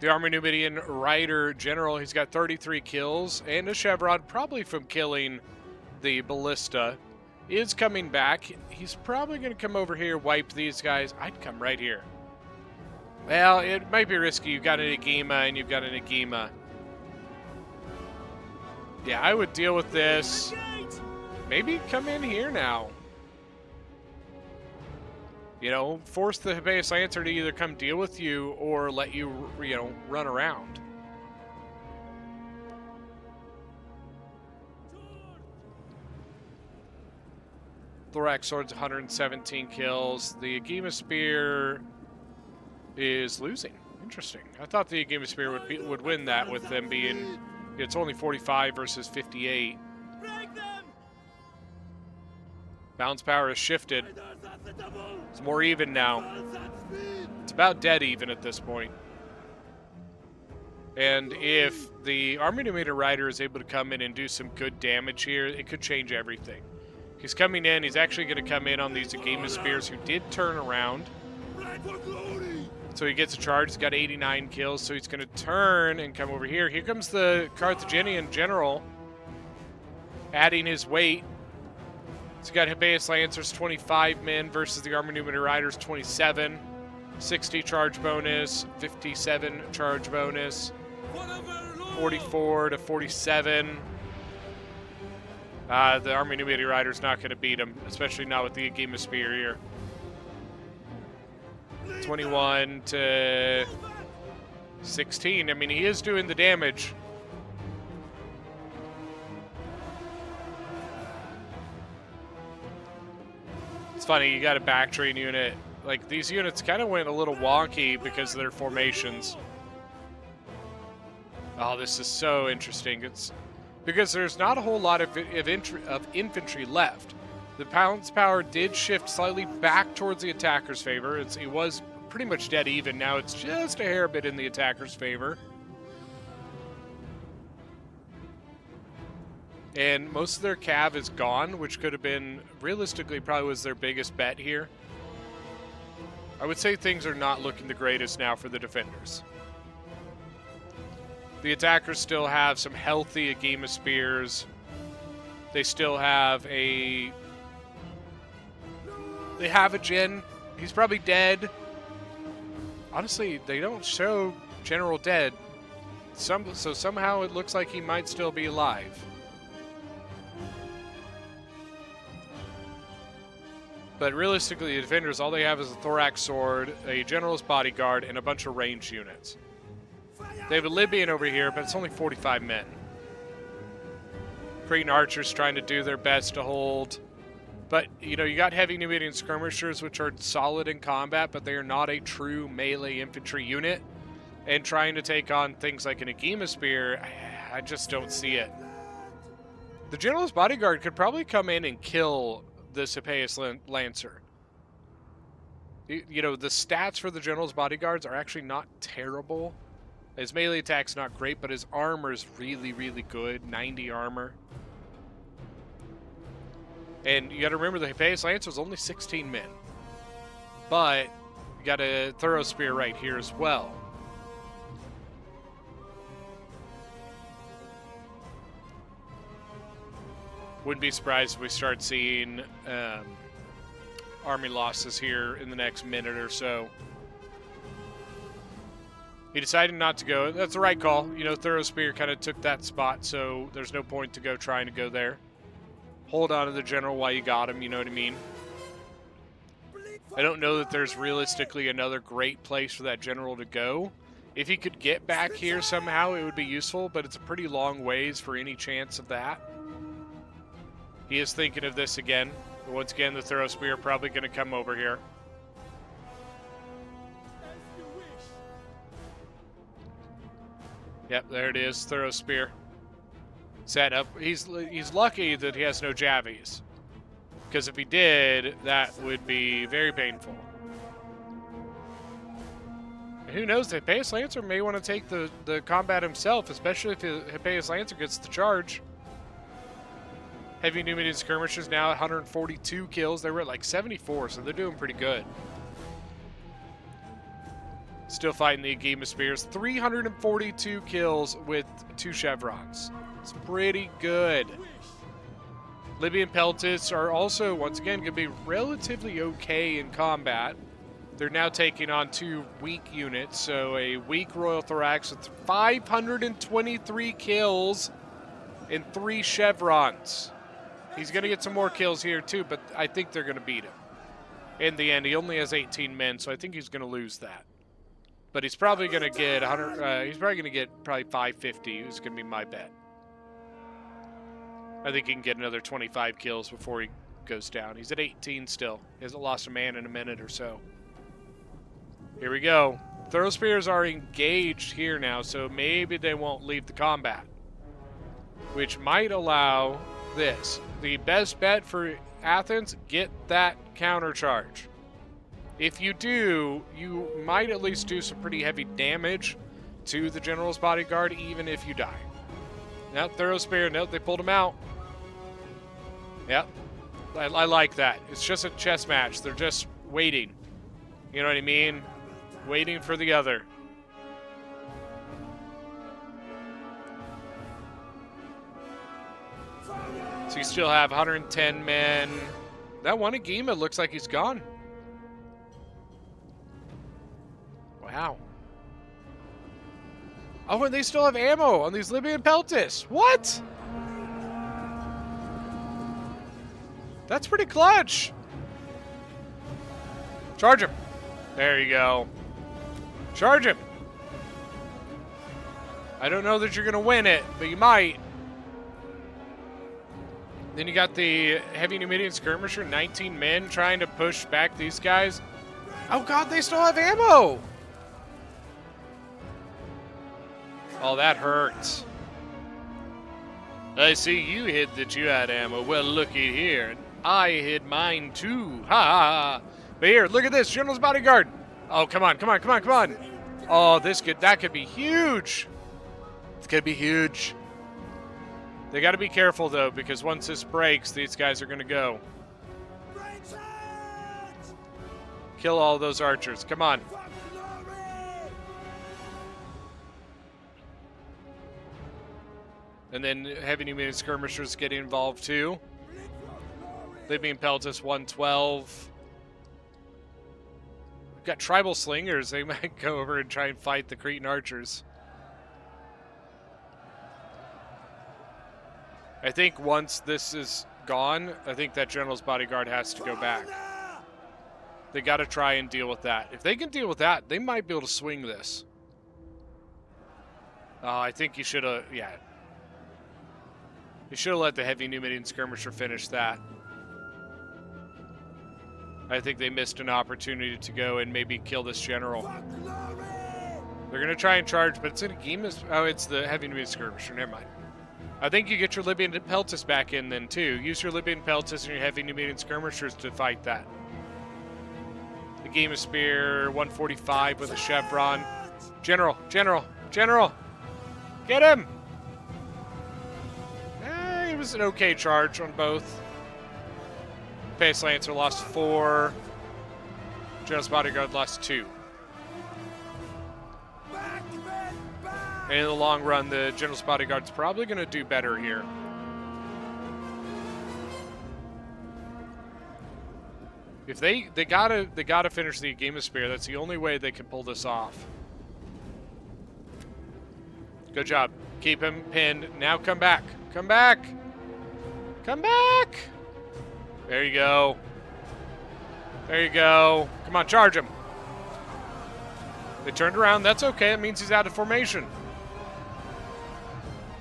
The Army Numidian Rider General, he's got 33 kills and a chevron, probably from killing the Ballista, is coming back. He's probably going to come over here, wipe these guys. I'd come right here. Well, it might be risky. You've got an Agema and you've got an Agema. Yeah, I would deal with this. Maybe come in here now. You know, force the Hippeus Lancer to either come deal with you or let you, run around. Thorax Sword's 117 kills. The Agema Spear is losing. Interesting. I thought the Agema Spear would win that with them being... It's only 45 versus 58. Bounce power has shifted. It's more even now. It's about dead even at this point. And if the Army Numidian Rider is able to come in and do some good damage here, it could change everything. He's coming in. He's actually going to come in on these Agema Spears who did turn around. So he gets a charge. He's got 89 kills, so he's going to turn and come over here. Here comes the Carthaginian General, adding his weight. He's got Hippeus Lancers, 25 men versus the Army Numidian Riders, 27. 60 charge bonus, 57 charge bonus, 44 to 47. The Army Numidian Rider's not going to beat him, especially not with the Agema Spear here. 21 to 16. I mean, he is doing the damage. It's funny, you got a Bactrian unit. Like, these units kind of went a little wonky because of their formations. Oh, this is so interesting. It's because there's not a whole lot of infantry left. The Bounce power did shift slightly back towards the attacker's favor. It was pretty much dead even. Now it's just a hair bit in the attacker's favor. And most of their cav is gone, which could have been, realistically, probably was their biggest bet here. I would say things are not looking the greatest now for the defenders. The attackers still have some healthy Agema Spears. They still have a... They have a Jin. He's probably dead. Honestly, they don't show General dead. So somehow it looks like he might still be alive. But realistically, the defenders, all they have is a Thorax Sword, a General's Bodyguard, and a bunch of ranged units. They have a Libyan over here, but it's only 45 men. Cretan Archers trying to do their best to hold But, you know, you got heavy new medium skirmishers, which are solid in combat, but they are not a true melee infantry unit. And trying to take on things like an Agema Spear, I just don't see it. The General's Bodyguard could probably come in and kill this Hippeus Lancer. You know, the stats for the General's Bodyguards are actually not terrible. His melee attack's not great, but his armor is really, really good. 90 armor. And you got to remember the Hippeus Lancer is only 16 men. But you got a Thorough Spear right here as well. Wouldn't be surprised if we start seeing army losses here in the next minute or so. He decided not to go. That's the right call. You know, Thorough Spear kind of took that spot, so there's no point to go trying to go there. Hold on to the General while you got him, you know what I mean? I don't know that there's realistically another great place for that General to go. If he could get back here somehow, it would be useful, but it's a pretty long ways for any chance of that. He is thinking of this again. But once again, the Thorough Spear probably going to come over here. Yep, there it is, Thorough Spear. Set up. He's lucky that he has no Javies. Because if he did, that would be very painful. And who knows, the Hippeus Lancer may want to take the combat himself, especially if the Hippeus Lancer gets the charge. Heavy new medium skirmishers now at 142 kills. They were at like 74, so they're doing pretty good. Still fighting the Agema Spears. 342 kills with 2 chevrons. It's pretty good. Libyan Peltis are also, once again, going to be relatively okay in combat. They're now taking on 2 weak units. So a weak Royal Thorax with 523 kills and 3 chevrons. He's going to get some more kills here too, but I think they're going to beat him. In the end, he only has 18 men, so I think he's going to lose that. But he's probably going to get 100. He's probably going to get 550. Is going to be my bet. I think he can get another 25 kills before he goes down. He's at 18 still. He hasn't lost a man in a minute or so. Here we go. Thorough Spears are engaged here now, so maybe they won't leave the combat, which might allow this. The best bet for Athens, get that counter charge. If you do, you might at least do some pretty heavy damage to the General's Bodyguard, even if you die. Now, Thorough Spear, nope, they pulled him out. Yep, I like that. It's just a chess match. They're just waiting. You know what I mean? Waiting for the other. So you still have 110 men. That one Agema looks like he's gone. Wow. Oh, and they still have ammo on these Libyan Peltis. What? That's pretty clutch. Charge him. There you go. Charge him. I don't know that you're going to win it, but you might. Then you got the heavy new medium skirmisher, 19 men trying to push back these guys. Oh god, they still have ammo! Oh, that hurts. I see you hid that you had ammo. Well, looky here. I hid mine too. Ha ha ha. But here, look at this. General's Bodyguard. Oh, come on, come on, come on, come on. Oh, that could be huge. It's going to be huge. They got to be careful, though, because once this breaks, these guys are going to go. Kill all those archers. Come on. And then heavy new medium skirmishers getting involved, too. Libyan Peltis 112. We've got tribal slingers. They might go over and try and fight the Cretan archers. I think once this is gone, I think that General's Bodyguard has to go back. They got to try and deal with that. If they can deal with that, they might be able to swing this. I think you should have, yeah. You should have let the heavy new medium skirmisher finish that. I think they missed an opportunity to go and maybe kill this general. They're going to try and charge, but it's in a game. Oh, it's the heavy medium skirmisher. Never mind. I think you get your Libyan Peltis back in then, too. Use your Libyan Peltis and your heavy medium skirmishers to fight that. The Game of Spear, 145 with a chevron. General, General, General! Get him! It was an okay charge on both. Pace Lancer lost 4. General's Bodyguard lost 2. And in the long run, the General's Bodyguard's probably going to do better here. If they gotta finish the Game of Spear. That's the only way they can pull this off. Good job. Keep him pinned. Now come back. Come back. Come back. There you go. There you go. Come on, charge him. They turned around. That's okay. It means he's out of formation.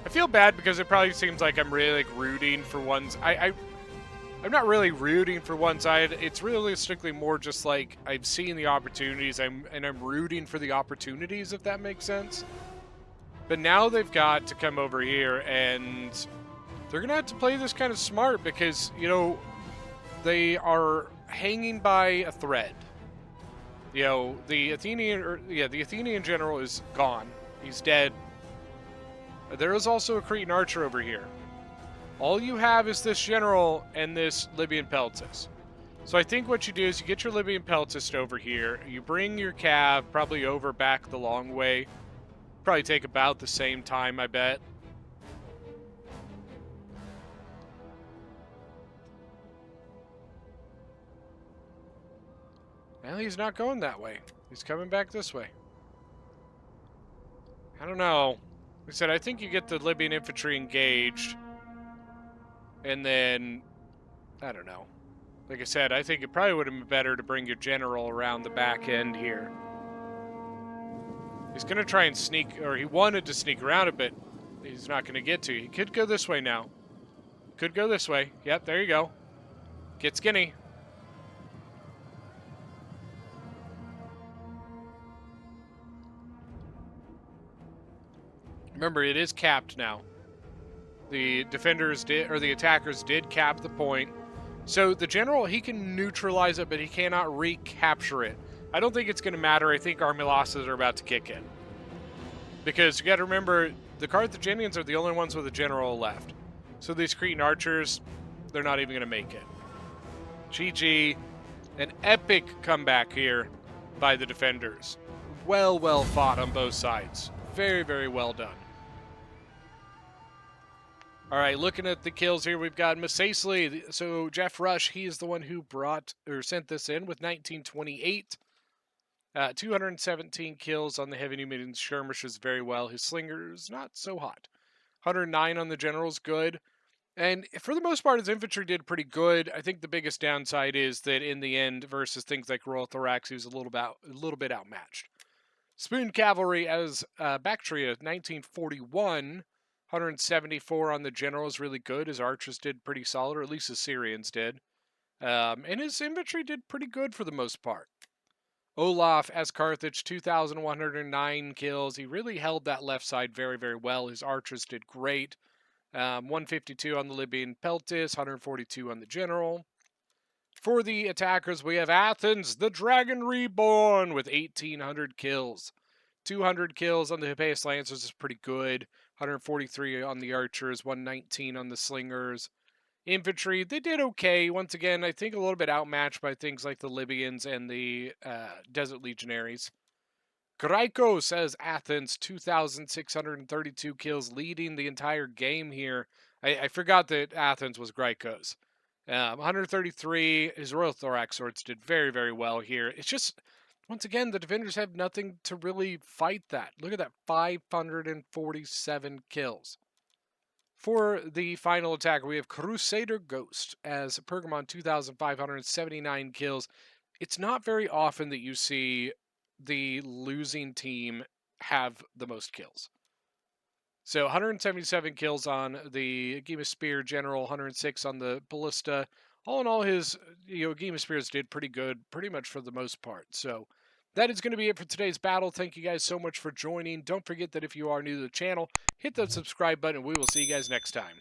I feel bad because it probably seems like I'm really rooting for one's. I'm not really rooting for one side. It's realistically more just like I've seen the opportunities. I'm rooting for the opportunities, if that makes sense. But now they've got to come over here, and they're gonna have to play this kind of smart because they are hanging by a thread. The Athenian general is gone. He's dead. There is also a Cretan archer over here. All you have is this general and this Libyan Peltis. So I think what you do is you get your Libyan Peltis over here. You bring your cav probably over back the long way. Probably take about the same time, I bet. Well, he's not going that way. He's coming back this way. I don't know. Like I said, I think you get the Libyan infantry engaged. And then, I don't know. Like I said, I think it probably would have been better to bring your general around the back end here. He's going to try and sneak, or he wanted to sneak around a bit. He's not going to get to. He could go this way now. Could go this way. Yep, there you go. Get skinny. Remember, it is capped now. The defenders did, or the attackers did cap the point. So the general, he can neutralize it, but he cannot recapture it. I don't think it's going to matter. I think army losses are about to kick in. Because you got to remember, the Carthaginians are the only ones with a general left. So these Cretan archers, they're not even going to make it. GG. An epic comeback here by the defenders. Well fought on both sides. Very, very well done. All right, looking at the kills here, we've got Masacely. So Jeff Rush, he is the one who sent this in with 1928. 217 kills on the heavy new medium skirmishers, very well. His slingers, not so hot. 109 on the generals, good. And for the most part, his infantry did pretty good. I think the biggest downside is that in the end, versus things like Royal Thorax, he was a little bit outmatched. Spoon Cavalry as Bactria, 1941. 174 on the generals, really good. His archers did pretty solid, or at least his Syrians did. And his infantry did pretty good for the most part. Olaf as Carthage, 2,109 kills. He really held that left side very, very well. His archers did great. 152 on the Libyan Peltis, 142 on the general. For the attackers, we have Athens, the Dragon Reborn, with 1,800 kills. 200 kills on the Hippeus Lancers is pretty good. 143 on the archers, 119 on the slingers. Infantry, they did okay. Once again, I think a little bit outmatched by things like the Libyans and the Desert Legionaries. Graikos as Athens, 2,632 kills, leading the entire game here. I forgot that Athens was Graikos. 133, his Royal Thorax swords did very, very well here. It's just, once again, the defenders have nothing to really fight that. Look at that, 547 kills. For the final attack, we have Crusader Ghost as Pergamon, 2,579 kills. It's not very often that you see the losing team have the most kills. So 177 kills on the Gema Spear General, 106 on the Ballista, all in all, his Game of Spirits did pretty good, pretty much for the most part. So that is going to be it for today's battle. Thank you guys so much for joining. Don't forget that if you are new to the channel, hit that subscribe button. We will see you guys next time.